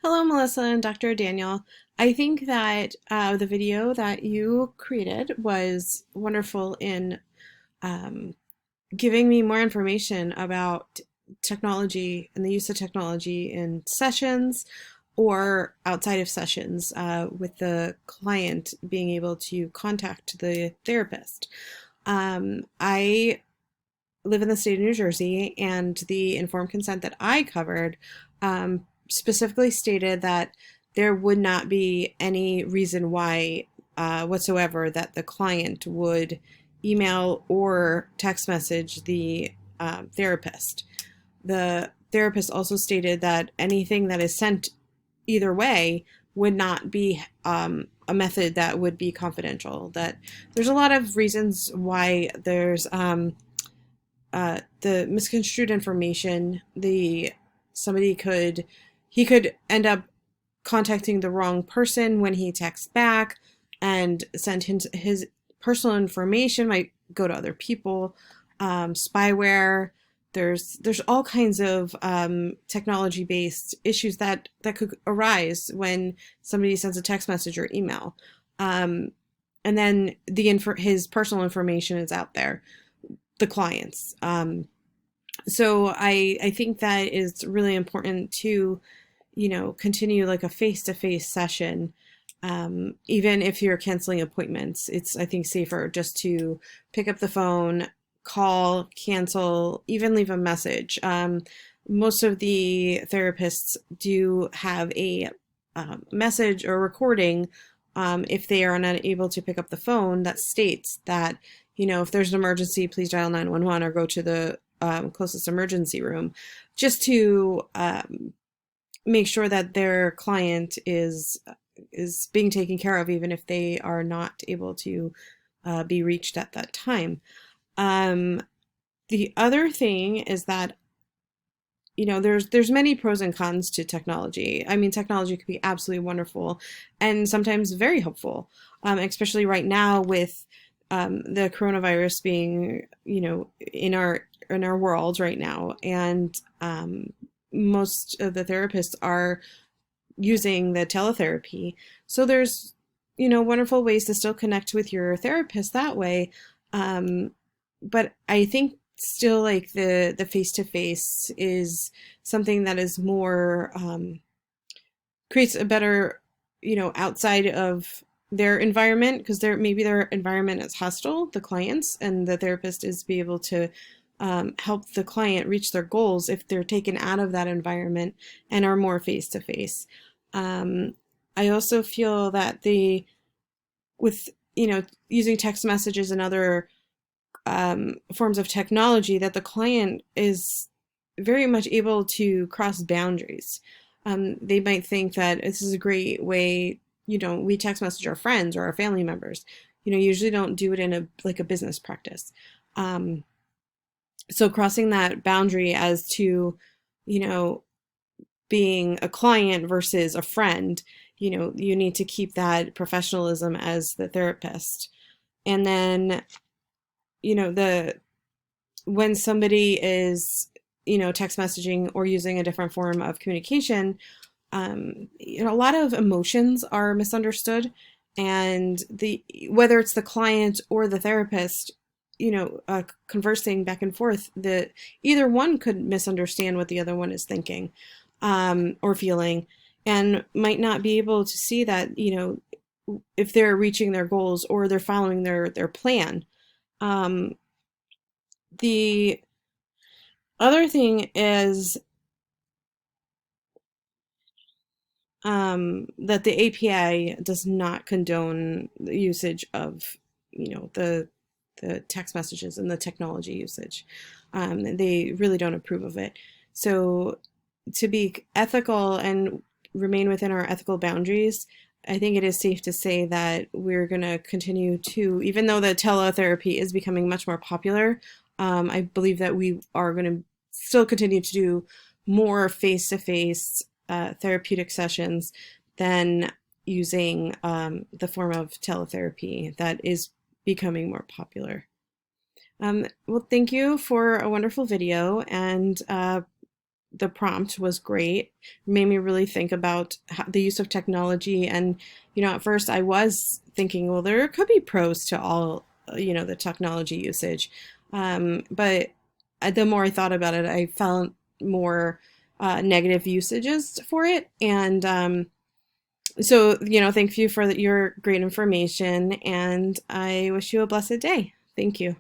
Hello, Melissa and Dr. Daniel. I think that the video that you created was wonderful in um, giving me more information about technology and the use of technology in sessions or outside of sessions with the client being able to contact the therapist. I live in the state of New Jersey, and the informed consent that I covered specifically stated that there would not be any reason why whatsoever that the client would email or text message the therapist. The therapist also stated that anything that is sent either way would not be a method that would be confidential. That there's a lot of reasons why there's the misconstrued information. He could end up contacting the wrong person when he texts back, and send his personal information might go to other people. Spyware. There's all kinds of technology based issues that could arise when somebody sends a text message or email, and then his personal information is out there, the clients. So I think that is really important to, continue like a face-to-face session. Even if you're canceling appointments, it's, I think, safer just to pick up the phone, call, cancel, even leave a message. Most of the therapists do have a message or recording, if they are not able to pick up the phone, that states that, if there's an emergency, please dial 911 or go to the closest emergency room, just to make sure that their client is being taken care of, even if they are not able to be reached at that time. The other thing is that, there's many pros and cons to technology. I mean, technology could be absolutely wonderful and sometimes very helpful, especially right now with the coronavirus being, in our world right now, and most of the therapists are using the teletherapy. So there's, wonderful ways to still connect with your therapist that way. But I think still, like, the face to face is something that is more creates a better, outside of their environment, because maybe their environment is hostile, the clients, and the therapist is be able to help the client reach their goals if they're taken out of that environment and are more face to face. I also feel that with, using text messages and other forms of technology, that the client is very much able to cross boundaries. They might think that this is a great way, we text message our friends or our family members, usually don't do it in a business practice. So crossing that boundary as to, being a client versus a friend, you need to keep that professionalism as the therapist. And then, when somebody is, text messaging or using a different form of communication, a lot of emotions are misunderstood, and whether it's the client or the therapist, conversing back and forth, either one could misunderstand what the other one is thinking, or feeling, and might not be able to see that, if they're reaching their goals or they're following their plan. The other thing is that the APA does not condone the usage of, the text messages and the technology usage. They really don't approve of it. So to be ethical and remain within our ethical boundaries, I think it is safe to say that we're going to continue to, even though the teletherapy is becoming much more popular, I believe that we are going to still continue to do more face-to-face therapeutic sessions than using the form of teletherapy that is becoming more popular. Well, thank you for a wonderful video, and the prompt was great. It made me really think about the use of technology. And, at first I was thinking, well, there could be pros to all, the technology usage. But the more I thought about it, I found more negative usages for it. And so, thank you for your great information. And I wish you a blessed day. Thank you.